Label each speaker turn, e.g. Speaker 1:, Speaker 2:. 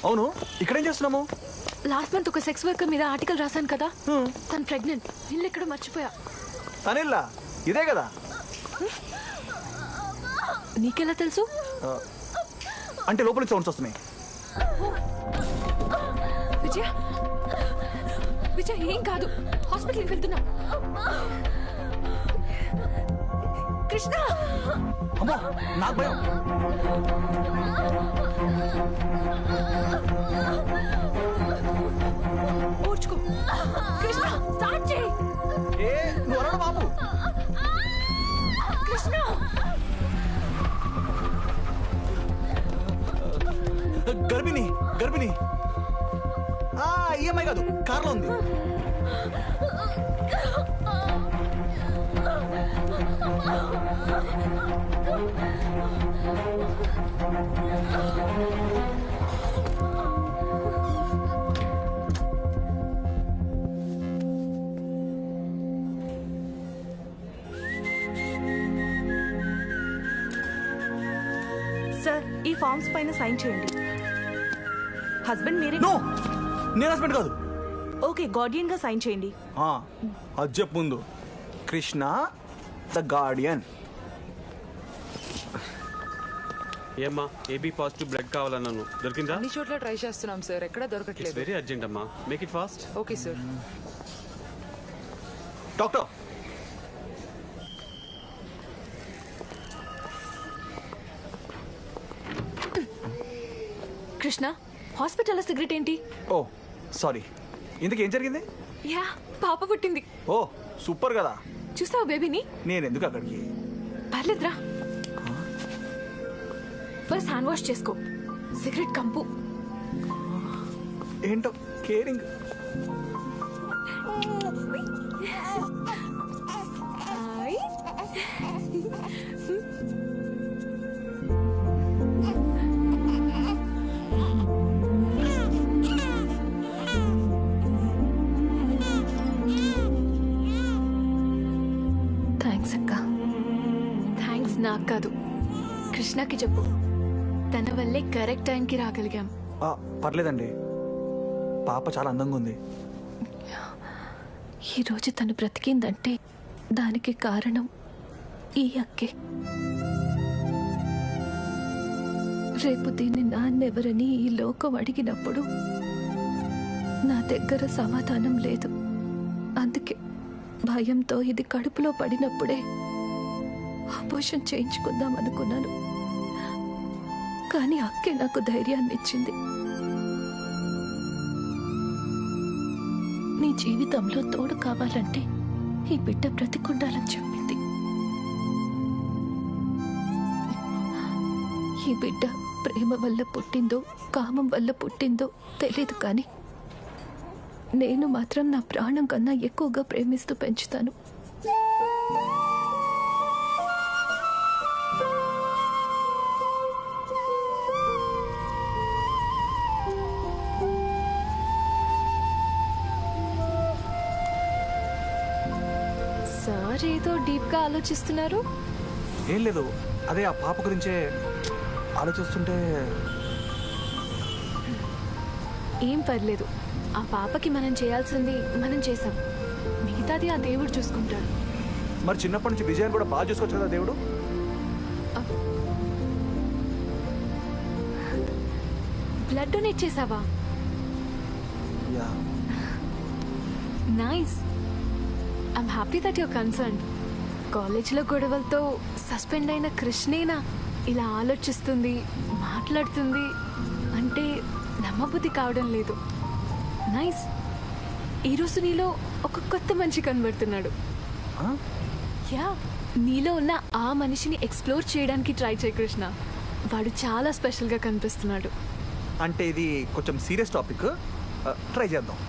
Speaker 1: అవును, ఇక్కడేం చేస్తున్నాము?
Speaker 2: లాస్ట్ మంత్ ఒక సెక్స్ వర్కర్ మీద ఆర్టికల్ రాశాను కదా, తను ప్రెగ్నెంట్. ఇల్లు ఎక్కడ మర్చిపోయా.
Speaker 1: తనిల్లా ఇదే కదా?
Speaker 2: నీకెలా తెలుసు?
Speaker 1: అంటే లోపలికి సౌండ్స్ వస్తున్నాయి.
Speaker 2: విజయ, విజయ్ ఏం కాదు, హాస్పిటల్కి వెళ్తున్నా. కృష్ణ!
Speaker 1: అమ్మా, నాకు భయం.
Speaker 2: ఓర్చుకో. కృష్ణ, స్టార్ట్ చేయి.
Speaker 1: నువ్వు అన్నాడు బాబు.
Speaker 2: కృష్ణ!
Speaker 1: గర్భిణి గర్భిణి. ఈఎంఐ కాదు, కార్లో ఉంది.
Speaker 3: సార్, ఈ ఫార్మ్స్ పైన సైన్ చేయండి. హస్బెండ్ మీరే?
Speaker 1: నో, నేను హస్బెండ్ కాదు.
Speaker 3: ఓకే, గార్డియన్ గా సైన్ చేయండి.
Speaker 1: అది చెప్పు ముందు. Krishna the Guardian.
Speaker 4: ఏమ్మా, ఏబీ పాజిటివ్ బ్లడ్ కావాలన్నాను, దొరికిందా?
Speaker 5: అన్ని చోట్ల ట్రై చేస్తున్నాం సార్, ఎక్కడ దొరకట్లేదు.
Speaker 4: వెరీ అర్జెంట్ అమ్మా, make it fast.
Speaker 5: Okay sir.
Speaker 1: Doctor,
Speaker 2: Krishna, హాస్పిటల్లో సిగరెట్ ఏంటి?
Speaker 1: ఓ సారీ. ఇందుకు ఏం జరిగింది?
Speaker 2: యా, పాప పుట్టింది.
Speaker 1: ఓ సూపర్ కదా.
Speaker 2: చూసావు బేబీని?
Speaker 1: నేను ఎందుకు అక్కడికి?
Speaker 2: పర్లేదురా. ఫస్ట్ హ్యాండ్ వాష్ చేసుకో. సిగరెట్ కంపు.
Speaker 1: ఏంటో కేరింగ్.
Speaker 2: థ్యాంక్స్ అక్క. థ్యాంక్స్ నాకు కాదు, కృష్ణకి చెప్పు. తన వల్లే కరెక్ట్ టైంకి రాగలిగాం.
Speaker 1: పర్లేదండి, పాప చాలా అందంగా ఉంది.
Speaker 2: ఈరోజు తను బ్రతికిందంటే దానికి కారణం ఈ అక్కే. రేపు దీన్ని నాన్నెవరని ఈ లోకం అడిగినప్పుడు నా దగ్గర సమాధానం లేదు. అందుకే భయంతో ఇది కడుపులో పడినప్పుడే ఆపరేషన్ చేయించుకుందాం అనుకున్నాను. కానీ అక్కే నాకు ధైర్యాన్ని ఇచ్చింది. నీ జీవితంలో తోడు కావాలంటే ఈ బిడ్డ బ్రతికుండాలని చెప్పింది. ఈ బిడ్డ ప్రేమ వల్ల పుట్టిందో కామం వల్ల పుట్టిందో తెలీదు, కానీ నేను మాత్రం నా ప్రాణం కన్నా ఎక్కువగా ప్రేమిస్తూ పెంచుతాను. సార్ ఏదో డీప్గా ఆలోచిస్తున్నారు.
Speaker 1: ఏం లేదు, అదే ఆ పాప గురించే ఆలోచిస్తుంటే.
Speaker 2: ఏం పర్లేదు, ఆ పాపకి మనం చేయాల్సింది మనం చేసాం. మిగతాది ఆ దేవుడు చూసుకుంటాడు.
Speaker 1: మరి చిన్నప్పటి నుంచి విజయాన్ని కూడా బాగా చూసుకోవచ్చు కదా దేవుడు.
Speaker 2: బ్లడ్ డొనేట్ చేసావా?
Speaker 1: Yeah.
Speaker 2: Nice. I'm happy that your concern. కాలేజ్లో గొడవలతో సస్పెండ్ అయిన కృష్ణేనా ఇలా ఆలోచిస్తుంది, మాట్లాడుతుంది అంటే నమ్మబుద్ధి కావడం లేదు. నైస్. ఈరోజు నీలో ఒక కొత్త మనిషి కనబడుతున్నాడు. యా, నీలో ఉన్న ఆ మనిషిని ఎక్స్ప్లోర్ చేయడానికి ట్రై చేయి కృష్ణ. వాడు చాలా స్పెషల్గా కనిపిస్తున్నాడు.
Speaker 1: అంటే ఇది కొంచెం సీరియస్ టాపిక్, ట్రై చేద్దాం.